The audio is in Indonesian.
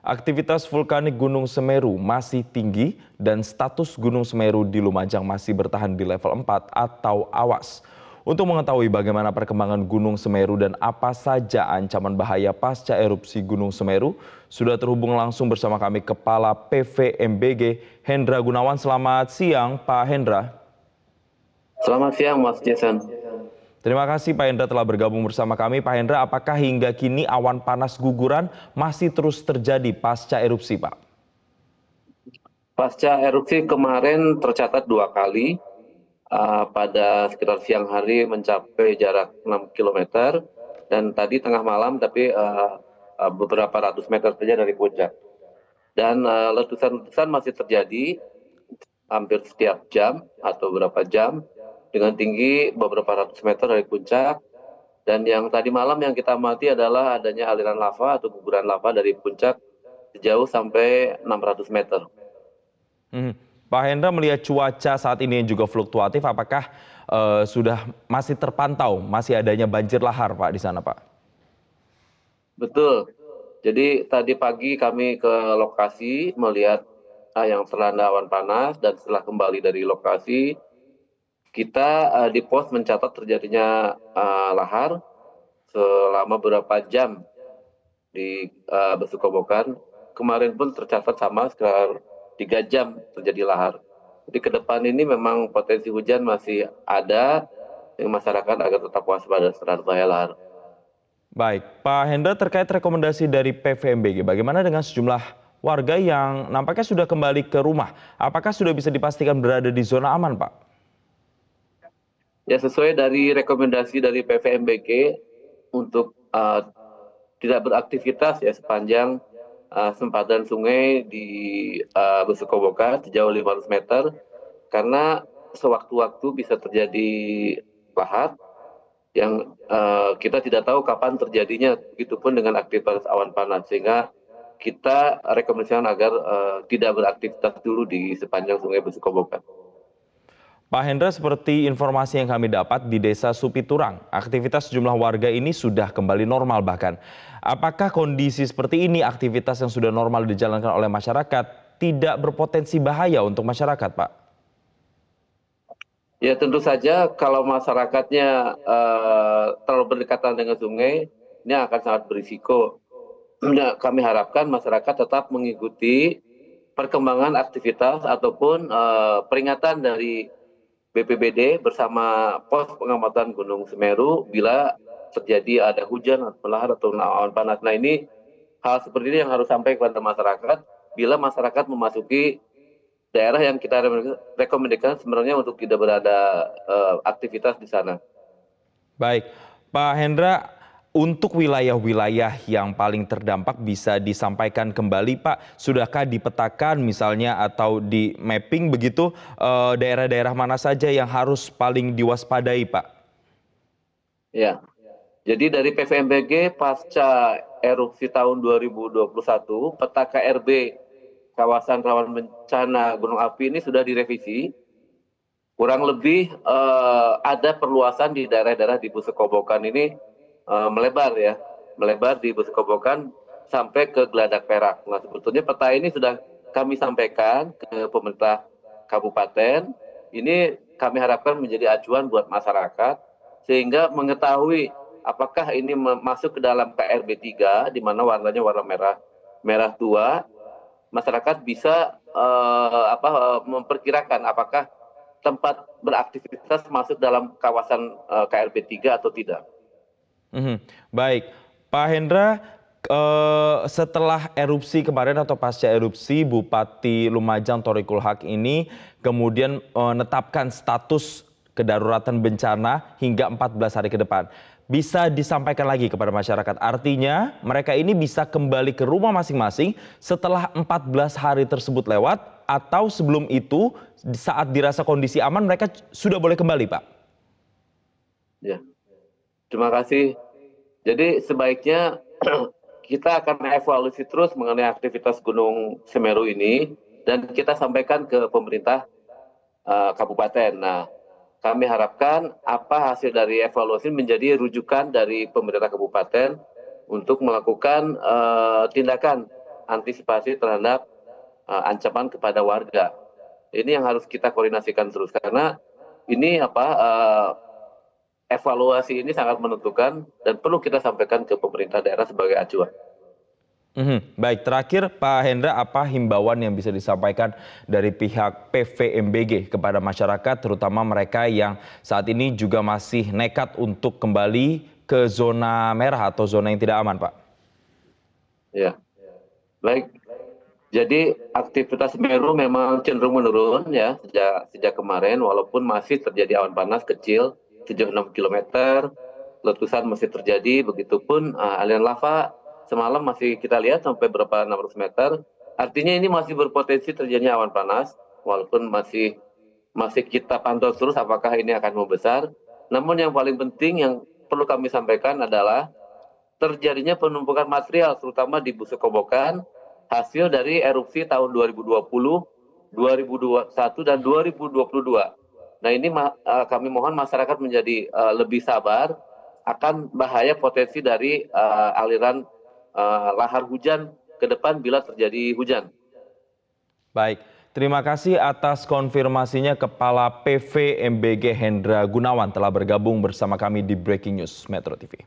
Aktivitas vulkanik Gunung Semeru masih tinggi dan status Gunung Semeru di Lumajang masih bertahan di level 4 atau awas. Untuk mengetahui bagaimana perkembangan Gunung Semeru dan apa saja ancaman bahaya pasca erupsi Gunung Semeru, sudah terhubung langsung bersama kami Kepala PVMBG Hendra Gunawan. Selamat siang Pak Hendra. Selamat siang Mas Jason. Terima kasih Pak Hendra telah bergabung bersama kami. Pak Hendra, apakah hingga kini awan panas guguran masih terus terjadi pasca erupsi, Pak? Pasca erupsi kemarin tercatat 2 kali, pada sekitar siang hari mencapai jarak 6 km, dan tadi tengah malam tapi beberapa ratus meter saja dari puncak. Dan letusan-letusan masih terjadi hampir setiap jam atau beberapa jam dengan tinggi beberapa ratus meter dari puncak. Dan yang tadi malam yang kita amati adalah adanya aliran lava atau guguran lava dari puncak sejauh sampai 600 meter. Pak Hendra, melihat cuaca saat ini yang juga fluktuatif, apakah sudah masih terpantau masih adanya banjir lahar, Pak, di sana, Pak? Betul. Jadi tadi pagi kami ke lokasi melihat yang terlanda awan panas, dan setelah kembali dari lokasi kita di pos mencatat terjadinya lahar selama beberapa jam di Besukobokan. Kemarin pun tercatat sama sekitar 3 jam terjadi lahar. Jadi ke depan ini memang potensi hujan masih ada, yang masyarakat agar tetap waspada terhadap bahaya lahar. Baik, Pak Hendra, terkait rekomendasi dari PVMBG, bagaimana dengan sejumlah warga yang nampaknya sudah kembali ke rumah? Apakah sudah bisa dipastikan berada di zona aman, Pak? Ya, sesuai dari rekomendasi dari PVMBG untuk tidak beraktivitas ya sepanjang sempadan sungai di Besukobokan sejauh 500 meter, karena sewaktu-waktu bisa terjadi lahar yang kita tidak tahu kapan terjadinya, begitupun dengan aktivitas awan panas, sehingga kita rekomendasikan agar tidak beraktivitas dulu di sepanjang sungai Besukobokan. Pak Hendra, seperti informasi yang kami dapat di Desa Supiturang, aktivitas sejumlah warga ini sudah kembali normal bahkan. Apakah kondisi seperti ini, aktivitas yang sudah normal dijalankan oleh masyarakat, tidak berpotensi bahaya untuk masyarakat, Pak? Ya, tentu saja kalau masyarakatnya terlalu berdekatan dengan sungai, ini akan sangat berisiko. Nah, kami harapkan masyarakat tetap mengikuti perkembangan aktivitas ataupun peringatan dari BPBD bersama pos pengamatan Gunung Semeru bila terjadi ada hujan atau lahar atau awan panas. Nah, ini hal seperti ini yang harus sampai kepada masyarakat bila masyarakat memasuki daerah yang kita rekomendasikan sebenarnya untuk tidak berada aktivitas di sana. Baik, Pak Hendra, untuk wilayah-wilayah yang paling terdampak bisa disampaikan kembali, Pak. Sudahkah dipetakan misalnya atau di mapping begitu daerah-daerah mana saja yang harus paling diwaspadai, Pak? Ya, jadi dari PVMBG pasca erupsi tahun 2021, peta KRB kawasan rawan bencana gunung api ini sudah direvisi. Kurang lebih ada perluasan di daerah-daerah di Besukobokan ini melebar ya, melebar di Besukobokan sampai ke Geladak Perak. Nah, sebetulnya peta ini sudah kami sampaikan ke pemerintah kabupaten. Ini kami harapkan menjadi acuan buat masyarakat sehingga mengetahui apakah ini masuk ke dalam KRB 3 di mana warnanya warna merah tua. Masyarakat bisa memperkirakan apakah tempat beraktivitas masuk dalam kawasan KRB 3 atau tidak. Baik, Pak Hendra, setelah erupsi kemarin atau pasca erupsi, Bupati Lumajang Thoriqul Haq ini kemudian menetapkan status kedaruratan bencana hingga 14 hari ke depan. Bisa disampaikan lagi kepada masyarakat, artinya mereka ini bisa kembali ke rumah masing-masing setelah 14 hari tersebut lewat, atau sebelum itu saat dirasa kondisi aman mereka sudah boleh kembali, Pak? Ya, terima kasih. Jadi sebaiknya kita akan evaluasi terus mengenai aktivitas Gunung Semeru ini, dan kita sampaikan ke pemerintah kabupaten. Nah, kami harapkan apa hasil dari evaluasi menjadi rujukan dari pemerintah kabupaten untuk melakukan tindakan antisipasi terhadap ancaman kepada warga. Ini yang harus kita koordinasikan terus karena ini evaluasi ini sangat menentukan dan perlu kita sampaikan ke pemerintah daerah sebagai acuan. Baik, terakhir Pak Hendra, apa himbauan yang bisa disampaikan dari pihak PVMBG kepada masyarakat, terutama mereka yang saat ini juga masih nekat untuk kembali ke zona merah atau zona yang tidak aman, Pak? Ya, baik. Jadi aktivitas Semeru memang cenderung menurun ya sejak kemarin, walaupun masih terjadi awan panas kecil sejauh 6 km, letusan masih terjadi, begitupun aliran lava semalam masih kita lihat sampai berapa 600 meter. Artinya ini masih berpotensi terjadinya awan panas, walaupun masih kita pantau terus apakah ini akan membesar. Namun yang paling penting yang perlu kami sampaikan adalah terjadinya penumpukan material, terutama di Busuk Kobokan, hasil dari erupsi tahun 2020, 2021, dan 2022. Nah ini kami mohon masyarakat menjadi lebih sabar akan bahaya potensi dari aliran lahar hujan ke depan bila terjadi hujan. Baik, terima kasih atas konfirmasinya Kepala PVMBG Hendra Gunawan telah bergabung bersama kami di Breaking News Metro TV.